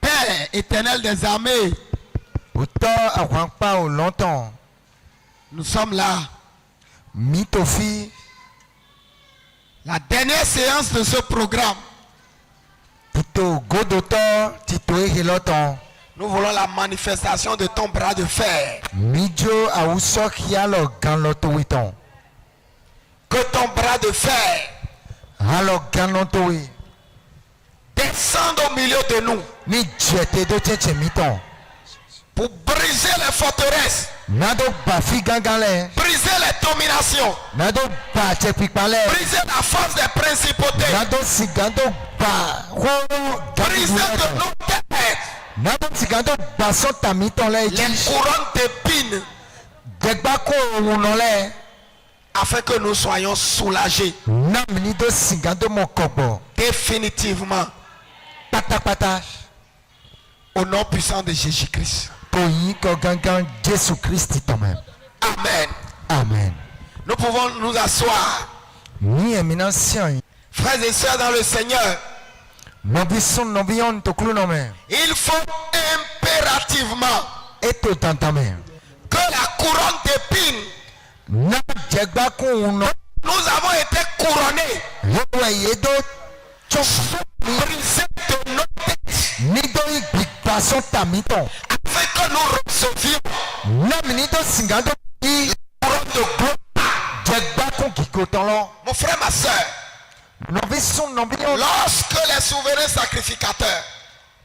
Père éternel des armées, nous sommes là. Mitofi, La dernière séance de ce programme, Tito Godotor, Tito Ehiloton, nous voulons la manifestation de ton bras de fer. Midjo Aousokialo Ganlotowiton, Que ton bras de fer Halo Ganlotowi, descende au milieu de nous Ni Jete de Tchemiton, pour briser les forteresses, Nado Bafi Gangale, briser les dominations, Nado Bachepikpale, briser la force des principautés, Nado Sigando Ba, briser de nos têtes Nado Sigando Bason Tamiton les le, couronnes d'épines, Degbako Unole, afin que nous soyons soulagés Namnido Sigando Mokobo, définitivement Pata, au nom puissant de Jésus-Christ. Poyi Kogangan Jésus Christ toi-même. Amen. Amen. Nous pouvons nous asseoir. Ni éminence, Frères et sœurs dans le Seigneur, Nobison Nobion Toklunomen, il faut impérativement et tout entamé. que la couronne d'épines, Na Jegbaku Uno, nous avons été couronnés, Yedo, brisés de nos têtes, Nido Big Bason Tamiton, afin que nous recevions Namnido Singando, la couronne de gloire. Jegbaku Kikotolo, Mon frère, ma soeur, Nobison Nobion, lorsque les souverains sacrificateurs,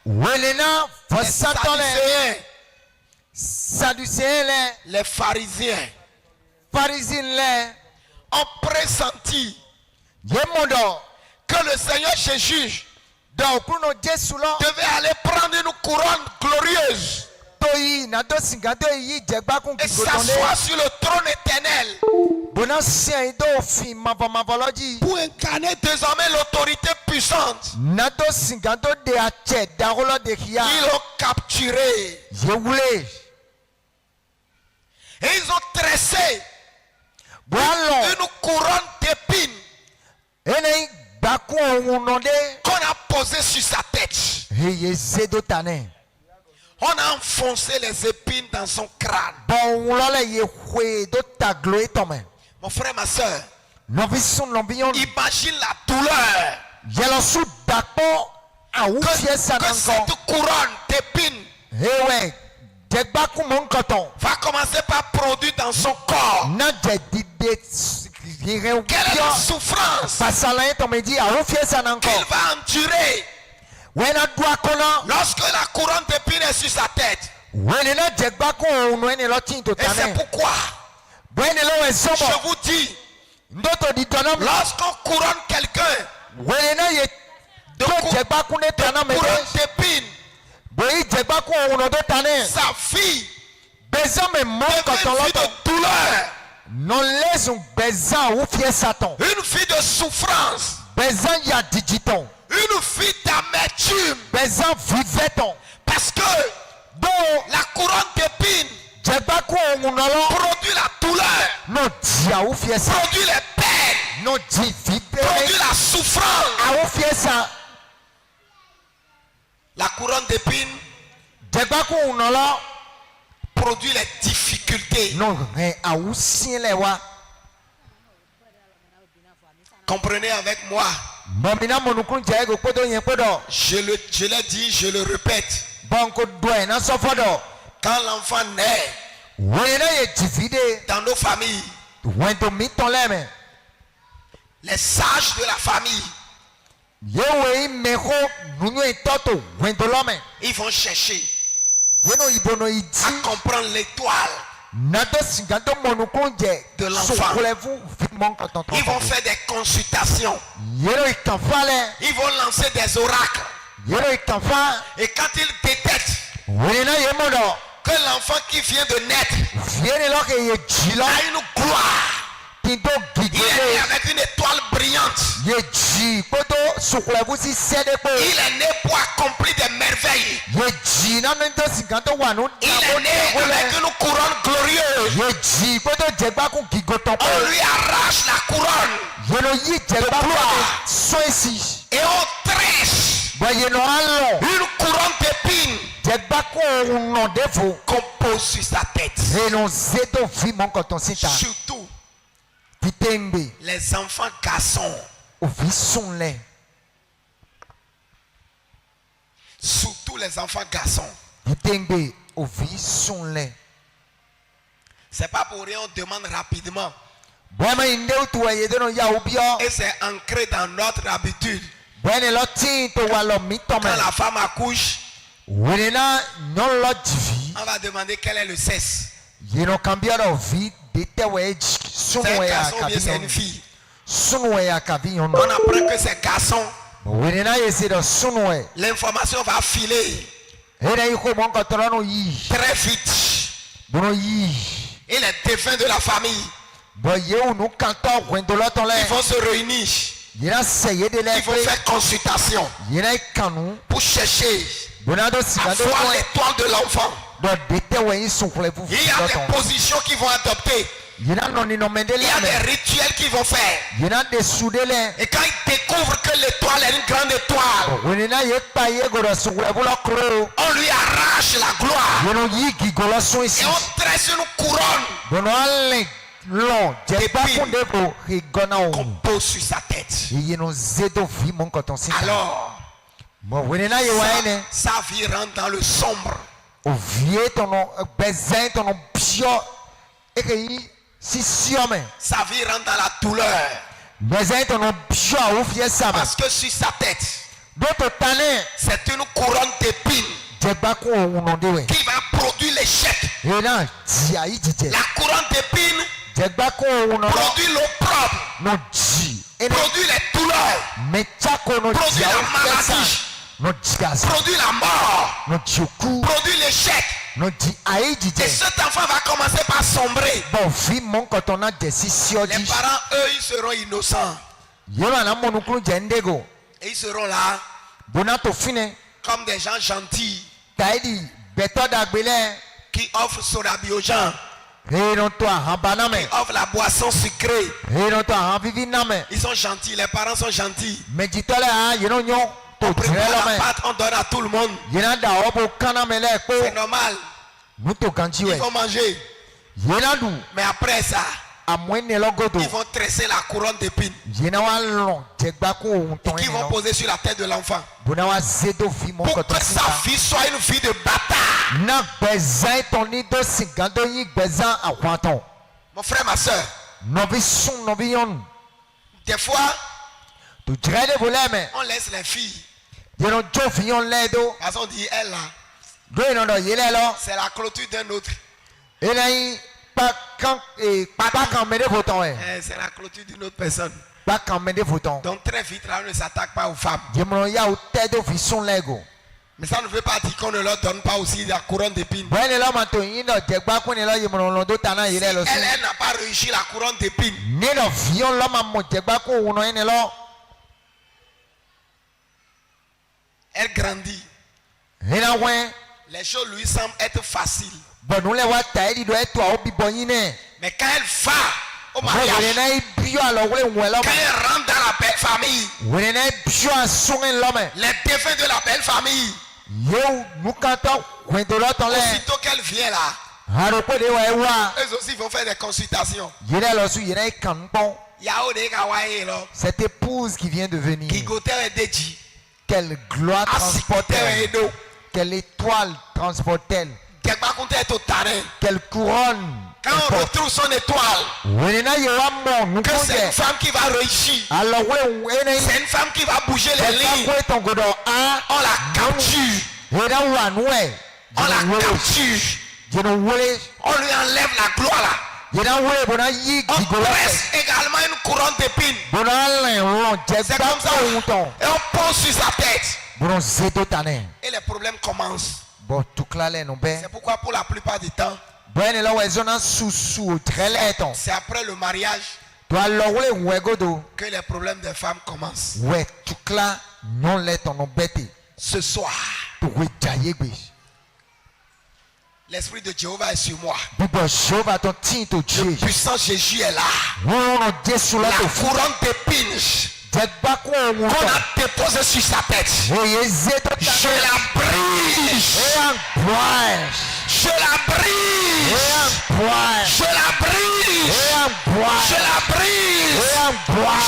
Welena, les Fossatole, Sadducéens, Sadducéen, les pharisiens Parisien, ont pressenti Yemondo, que le Seigneur Jésus donc pour nos Jésus-là, devait aller prendre une couronne glorieuse Toyi, Nado Singando, Yi Jegbaku et Kikotole. s'asseoir sur le trône éternel Bonasien Ido fi mavamavoloji. pour incarner désormais l'autorité puissante. Nado Singando de Ache, Darolo de Hia. Ils l'ont capturé Yewoule. et ils ont tressé Boalon. une couronne d'épines Ene Baku Onunode. qu'on a posée sur sa tête. Heye Zedo Tane. On a enfoncé les épines dans son crâne. Bon, lole ye hwe do taglo etome. Mon frère, ma soeur, Novisun lombion. imagine la douleur Yelo su dako. A ou que fie sanan cette kon. couronne d'épines Hewe. Jegbaku mon koton. va commencer par produire dans son corps. Na jedide. Quelle est la souffrance Pasala etome di a ou fie sanan qu'il kon. va endurer Wena dwa kono. lorsque la couronne d'épines est sur sa tête? Wenena Jegbaku Onwene Lotin to Et c'est Tane. pourquoi Wenelo Esomo. je vous dis, Ndoto di tonom. lorsqu'on couronne quelqu'un Wenena ye. de Do Jegbaku ne Tanam couronne ede. d'épines, Boi Jegbaku Ono do Tane. sa vie Bezan me mon devient une vie kotoloto. de douleur, Non les un bezan ou fie Satan. une vie de souffrance, Bezan ya digiton. une vie d'amertume. Bezan viveton. Parce que Do la couronne d'épines Jegbaku Onunolo. produit la douleur, No dia ou fie Satan. produit les peines, No di vive. produit la souffrance. A ou fie Satan. La couronne d'épines Jegbaku Onunolo. produit les difficultés. Non, mais a ou sien le wa. Comprenez avec moi. Momina monukun jaego kodo yen kodo. Je l'ai dit, je le répète. Banko doy na sofodo. Quand l'enfant naît Wena ye divide. dans nos familles, Wendo miton leme. les sages de la famille, Yewe meho nunyo etoto. Wendo lome. ils vont chercher Weno ibono à iti. comprendre l'étoile. Nado singando monukun je. De l'enfant. Sokolevu vimon katonton. Ils vont faire des consultations. Yero ikanfale. Ils vont lancer des oracles. Yero ikanfa. Et quand ils détectent Wena ye modo. que l'enfant qui vient de naître Viene lo que ye jilo. a une gloire, Tindo il est né gigile. avec une étoile brillante. Ye ji. Kodo sokolevu si sede po. Il est né pour accomplir des merveilles. Ye ji na nendo singando wanu. Il est né avec une couronne glorieuse. Ye ji kodo jegbaku gigoton. On lui arrache la couronne Yeno yi jegbaku gloire. so esi. et on tresse Voyez non allons. Une couronne d'épines Jegba ko un non devo. qu'on pose sur sa tête. Et non zedo vi mon koton sita. Surtout Pitembe. les enfants garçons. O vi son le. Surtout les enfants garçons. Pitembe. O vi son le. C'est pas pour rien on demande rapidement. Bwema inde utu ayede no ya ubio. Et c'est ancré dans notre habitude. Bwene lo tin to wa lo mi tome. Quand la femme accouche, Wenena non lo divi. on va demander quel est le sexe. Yeno kambia do vi dete we C'est un sunwe ya garçon ou bien c'est une kabi. fille. Sunwe ya kabi On apprend que c'est garçon. Wenena yese do sunwe. L'information va filer Ere iko mon koton no yi. très vite. Bono yi. Et les défunts de la famille, Boye ou nou kanto gwendolo ton le. ils vont se réunir. Yena seye de le. Ils vont faire consultation Yena kanu. pour chercher Bonado à sigado voir no. l'étoile de l'enfant. Do dete we yi sunfle vous. Il y a des positions qu'ils vont adopter. Yena non ni no Il y a mendele. des rituels qu'ils vont faire. Yena de soudele. Et quand ils découvrent que l'étoile est une grande étoile, Wenena ye pa ye go do sunwe bulo kro. on lui arrache la gloire. Yeno yi gigolo son Et ici. on tresse une couronne Bono ale long. Jeba Épine. kunde ko higona qu'on o. pose sur sa tête. Yeno zedo vi mon koton sita. Alors, Mo wenena ye wa ene. sa vie rentre dans le sombre. O vie ton bezin ton pio. E ke yi si siome. Sa vie rentre dans la douleur. Bezin ton pio ou fie sama. Parce que sur sa tête, D'autres tane. c'est une couronne d'épines Jeba ko uno dewe. qui va produire l'échec. Ena dia yi dije. La couronne d'épines Jeba ko uno produit l'opprobre, no ji. Ene produit les douleurs, mecha ko no produit dia la ou fie sama. maladie, No jigaza. produit la mort, No joku. produit l'échec. No ji ayi Et dije. cet enfant va commencer par sombrer. Bon vi mon kotona jesi Les sioji. parents, eux, ils seront innocents. Yema na monukulu jendego. Et ils seront là Bona to fine. comme des gens gentils Taidi beto dagbele. qui offrent sodabi aux gens, Reno to ahambana me. qui offrent la boisson sucrée. Reno to ahamvivi na me. Ils sont gentils, les parents sont gentils. Mejitole a yeno nyo. To On prépare drelo la me. pâte, on donne à tout le monde. Yena da obo kana me le ko. C'est normal, Nuto kanji ils we. vont manger. Yena du. Mais après ça, Amwene logodo. ils vont tresser la couronne d'épines Yena wa long. Jegba ko un et ton qu'ils vont eno. poser sur la tête de l'enfant. Bona wa zedo vi mon Pour koton que sa sita. vie soit une vie de bâtard. Na bezin ton ni do sigando yi bezan akwanton. Mon frère, ma soeur, Novi sun novi yon. des fois, Tu drele voleme. on laisse les filles. Yeno jo fi yon ledo. Parce qu'on dit, elle là, Do yeno do yele lo. c'est la clôture d'un autre. Ena yi pa kan pa kan mede voton e. C'est la clôture d'une autre personne. Pa kan mede voton. Donc très vite, là, on ne s'attaque pas aux femmes. Yemro ya ou tedo fi sun lego. Mais ça ne veut pas dire qu'on ne leur donne pas aussi la couronne d'épines. Bwene lo man to yin do jegba kun lo yemro lo do tana Si yele lo elle, su. elle n'a pas réussi la couronne d'épines, Ni do fi yon lo man mo jegba kun uno ene lo. elle grandit. Ena wen. Les choses lui semblent être faciles. Bonu le wa ta edi do eto a obi boyin ne. Mais quand elle va au Wene mariage, na yi bio alo wele wele lo. quand elle rentre dans la belle famille, Wene na yi bio asun en lo me. les défunts de la belle famille, Yo nukanto gwendo lo ton le. aussitôt qu'elle vient là, Haro pe de wa e wa. eux aussi vont faire des consultations. Yele lo su yele kan bon. Yahoo Kawaii, Cette épouse qui vient de venir. qui goûtait et déji, Quelle gloire transporte-t-elle? transporter Quelle étoile transporte-t-elle? Quelle couronne? Quand on retrouve son étoile, que c'est une femme qui va réussir, Alors, c'est une femme qui va bouger les lignes, on la capture, on la capture, on lui enlève la gloire là. On presse également une couronne d'épines. C'est comme ça. Et on pose sur sa tête. Et les problèmes commencent. C'est pourquoi pour la plupart du temps, c'est après le mariage que les problèmes des femmes commencent. Ce soir, l'Esprit de Jéhovah est sur moi. Le puissant Jésus est là. La couronne d'épines qu'on a déposé sur sa tête, je la brise. Je la brise. Je la brise. Je la brise.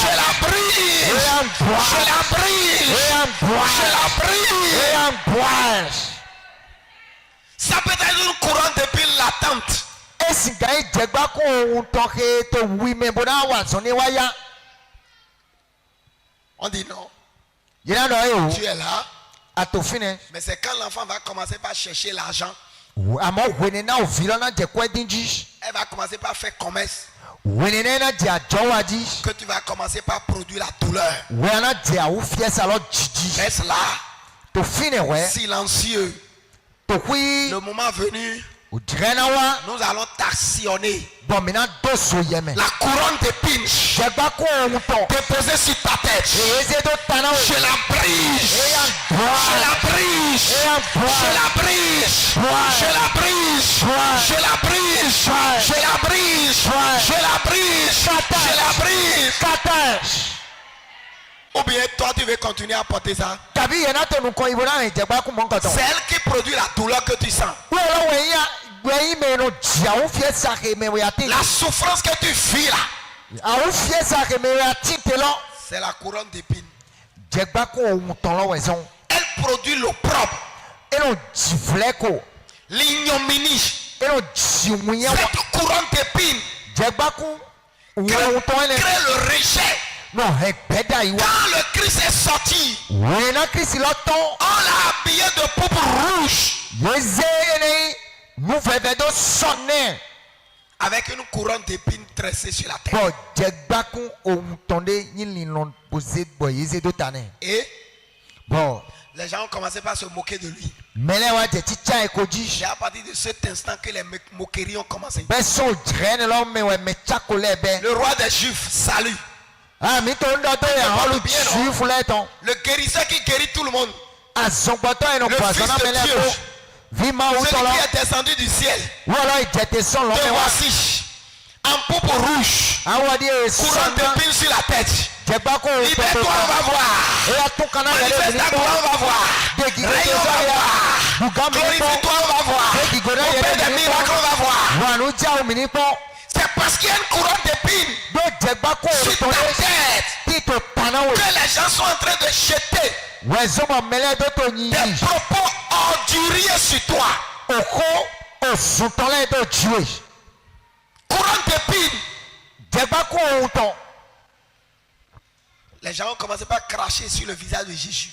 Je la brise. Je la brise. Je la brise. Ça peut être une couronne d'épines latente. On dit non. Tu es là. Mais c'est quand l'enfant va commencer par chercher l'argent. Elle va commencer par faire commerce. Que tu vas commencer par produire la douleur. Reste là. Silencieux. Le moment venu, nous allons t'actionner la couronne d'épines déposée sur ta tête. Je la brise. Je la brise. Je la brise. Je la brise. Je la brise. Je la brise. Je la brise. Je la brise. Ou bien toi tu veux continuer à porter ça. C'est elle qui produit la douleur que tu sens. La souffrance que tu vis là, c'est la couronne d'épines. Elle produit l'opprobre, l'ignominie. Cette couronne d'épines crée le rejet. Quand le Christ est sorti, on l'a habillé de pourpre rouge avec une couronne d'épines tressée sur la tête. Et les gens ont commencé par se moquer de lui. C'est à partir de cet instant que les moqueries ont commencé. Le roi des Juifs, salut. Le guérisseur qui guérit tout le monde. Le fils de Dieu. Celui qui est descendu du ciel. Te voici. En pourpre rouge. Couronne d'épines sur la tête. Libère-toi, on va voir. Manifeste-toi, on va voir. Rayon, on va voir. Glorifie-toi, on va voir. Opère des miracles, on va voir. C'est parce qu'il y a une couronne d'épines sur ta tête que les gens sont en train de jeter des propos orduriers sur toi. Couronne d'épines. Les gens ont commencé par cracher sur le visage de Jésus.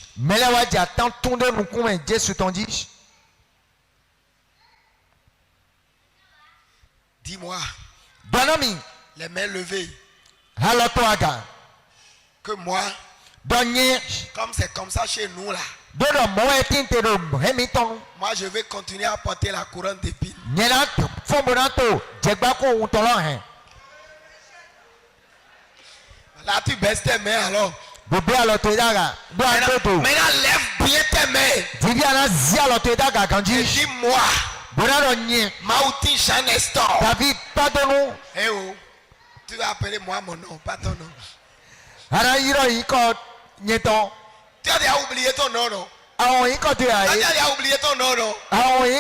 Dis-moi, les mains levées, que moi, comme c'est comme ça chez nous là, moi je vais continuer à porter la couronne d'épines. Là tu baisses tes mains alors. Maintenant lève bien tes mains. Et dis-moi, Maouti Jean Nestor. Eh oh, tu vas appeler moi mon nom, pas ton nom. Tu as déjà oublié ton nom, non? Tu as déjà oublié ton nom, non? Moi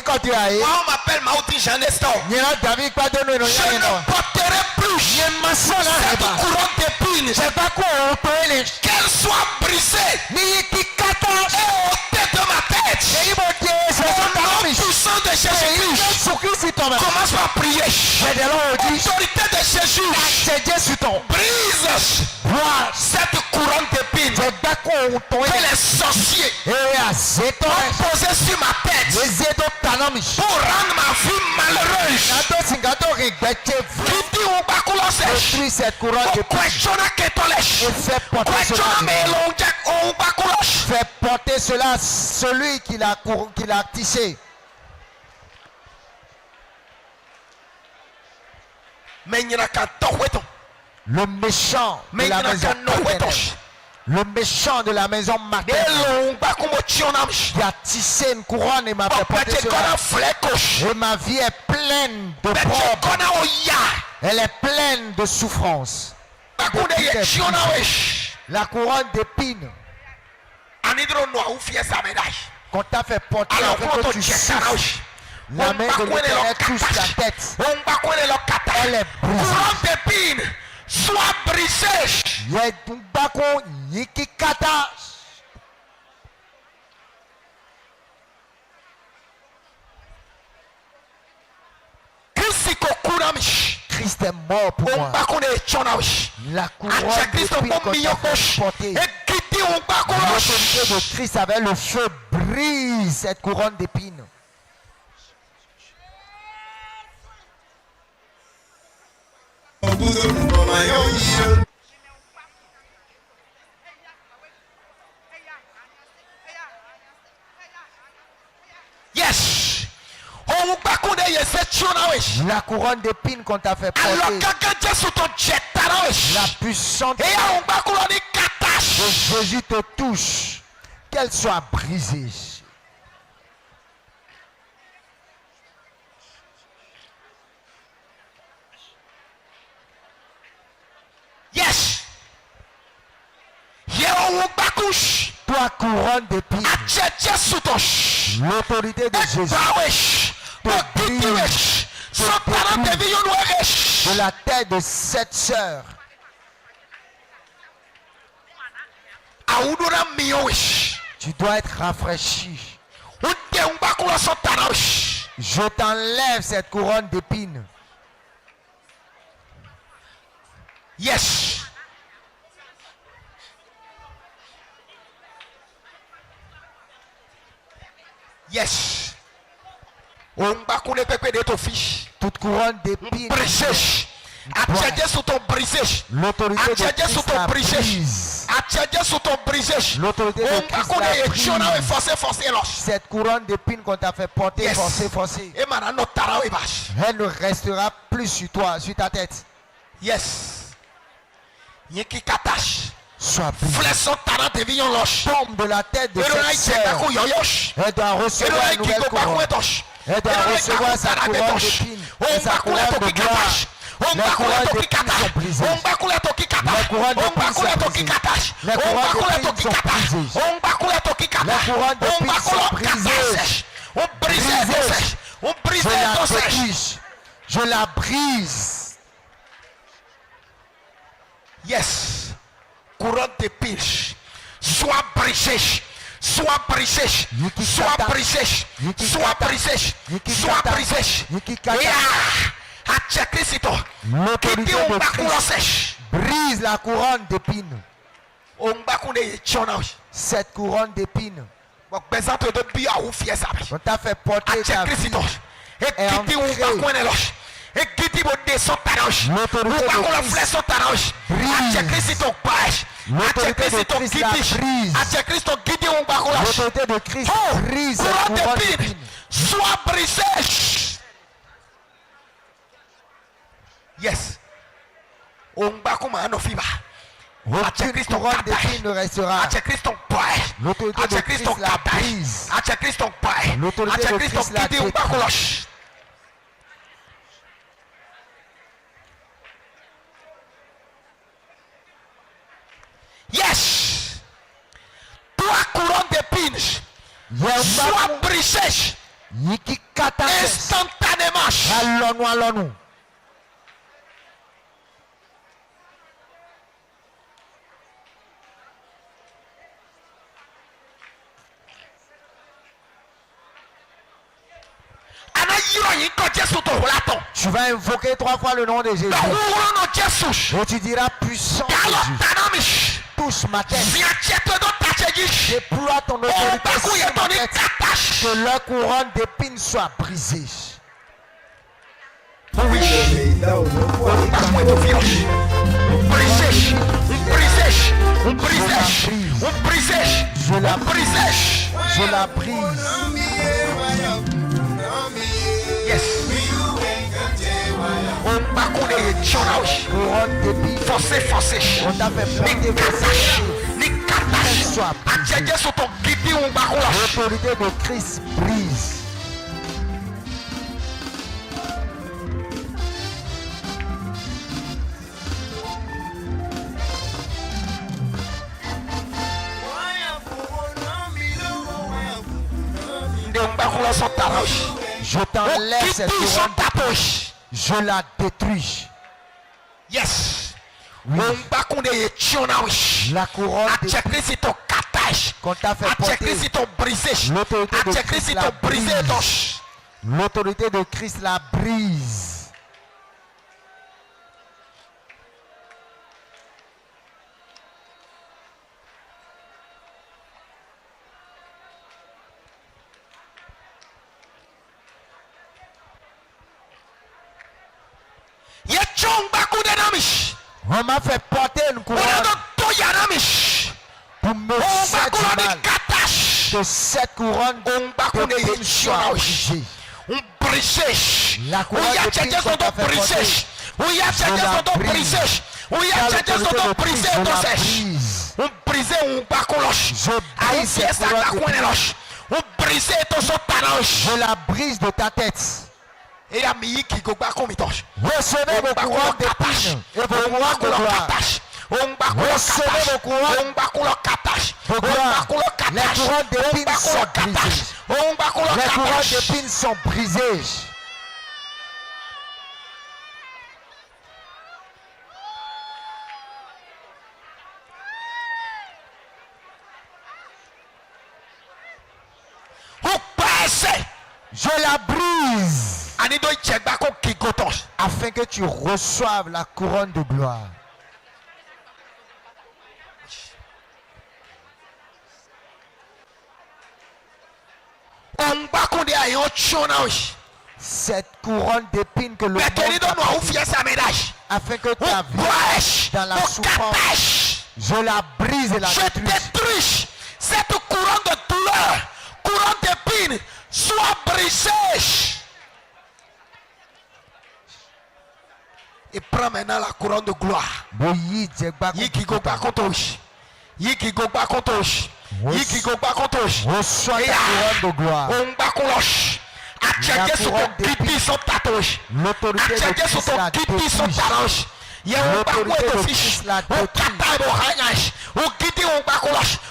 on m'appelle Maouti Jean Nestor. Je ne porterai plus cette couronne d'épines. Qu'elle soit brisée et ôtée de ma tête. Au nom puissant de Jésus-Christ, commence par prier. Autorité de Jésus, brise cette couronne d'épines que les sorciers ont posée sur ma tête pour rendre ma vie malheureuse. Fait porter cela à celui qui l'a tissé. Le méchant de la maison maternelle. Le méchant de la maison maternelle qui a tissé une couronne et m'a fait porter cela. Et ma vie est pleine de problèmes. Elle est pleine de souffrance. La couronne d'épines. Quand tu as fait porter alors avec que tu souffles, la main de l'Éternel touche la tête. Elle est brisée. Couronne d'épines soit brisée. Christ est mort pour moi. La couronne d'épines qu'on t'a fait porter. L'autorité de Christ avec le feu brise cette couronne d'épines. Yes. La couronne d'épines qu'on t'a fait porter. La puissante de Jésus te touche. Qu'elle soit brisée. Yes. Toi, couronne d'épines. L'autorité de Jésus te brise de la tête de cette sœur. Tu dois être rafraîchi. Je t'enlève cette couronne d'épines. Yes. Yes. Toute couronne d'épines. L'autorité de Christ la brise. L'autorité de Christ la brise. Cette couronne d'épines qu'on t'a fait porter, forcer. Elle ne restera plus sur toi, sur ta tête. Yes. Sois brisé. Tombe de la tête de cette sœur. Elle doit recevoir une nouvelle couronne. Elle doit recevoir sa couronne d'épines et sa couronne de gloire. Les couronnes d'épines sont brisées. Les couronnes d'épines sont brisées. Les couronnes d'épines sont brisées. Les couronnes d'épines sont brisées. Je la détruis. Je la brise. Yes. Couronne d'épines. Sois brisée. Soit brisé, soit brisé, soit brisé, soit brisé. L'autorité de Christ brise la couronne d'épines. Cette couronne d'épines. On t'a fait porter ta vie. Et ancrée. L'autorité de Christ brise. L'autorité de Christ la brise. L'autorité de Christ brise cette couronne d'épines. Sois brisé. Yes. Aucune couronne d'épines ne restera. L'autorité de Christ la brise. L'autorité de Christ la détruit. Yes. Toi, couronne d'épines, sois brisé instantanément. Allons-nous. Tu vas invoquer 3 fois le nom de Jésus. Et tu diras puissant Jésus. Touche ma tête. Déploie ton autorité sur ma tête. Que leur couronne d'épines soit brisée. Je la brise. Yes. Couronne d'épines. Forcé. On t'a fait porter l'autorité de Christ brise. Je t'enlève cette couronne d'épines. Je la détruis. Yes. Oui. La couronne d'épines qu'on t'a fait porter. L'autorité de Christ la brise. L'autorité de Christ la brise. On m'a fait porter une couronne pour me faire du mal. Que cette couronne d'épines soit brisée. La couronne d'épines qu'on t'a fait porter. Je la brise. Je la brise de ta tête. Recevez vos couronnes d'épines et vos couronnes de gloire. Recevez vos couronnes. Vos gloires. Les couronnes d'épines sont brisées. Les couronnes d'épines sont brisées. Je la brise. Afin que tu reçoives la couronne de gloire. Cette couronne d'épines que le monde t'a pris, afin que ta vie dans la souffrance, je la brise et la détruis. Cette couronne de douleur, couronne d'épines, soit brisée. Et prends maintenant la couronne de gloire. Reçois la couronne de gloire. L'autorité de Christ la détruit. L'autorité de Christ la détruit.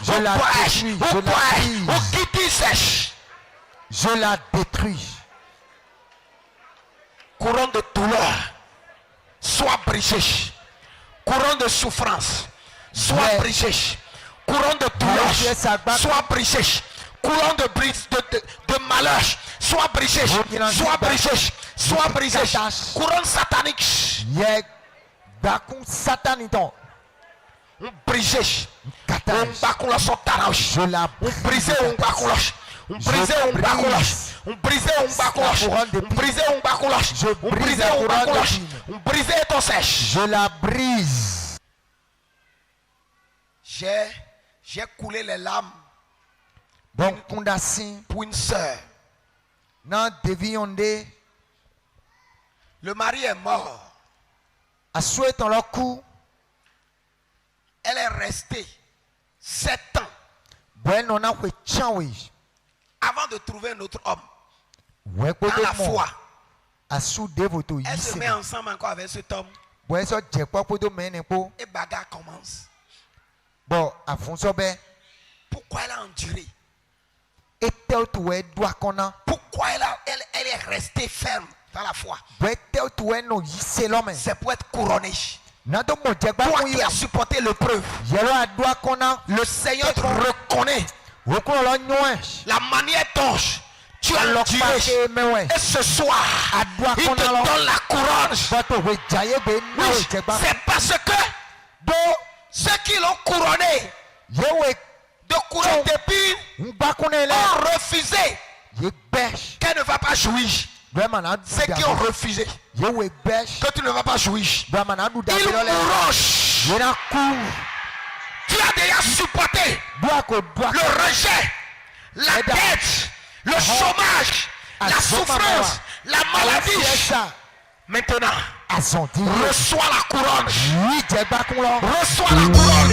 Je la détruis. Je la détruis. Couronne de douleur, soit brisée. Couronne de souffrance, soit brisée. Couronne de douleur, soit brisée. Couronne de malheur, soit brisée. Soit brisée. Soit brisée. Couronne satanique. Brisée. Je la brise. Je la brise. J'ai coulé les larmes pour une sœur. Le mari est mort. Elle est restée 7 ans avant de trouver un autre homme. Dans la foi. Elle se met ensemble encore avec cet homme. Et bagarre commence. Pourquoi elle a enduré? Pourquoi elle est restée ferme dans la foi? C'est pour être couronnée. Toi qui as supporté l'épreuve, le Seigneur te reconnaît la manière dont tu as enduré. Et ce soir, il te donne la couronne. Oui, c'est parce que ceux qui l'ont couronné de couronne d'épines ont refusé qu'elle ne va pas jouir. Ceux qui ont refusé que tu ne vas pas jouir, ils mourront. Tu as déjà supporté le rejet, la dette, le chômage, la souffrance, la maladie. Maintenant, reçois la couronne. Reçois la couronne.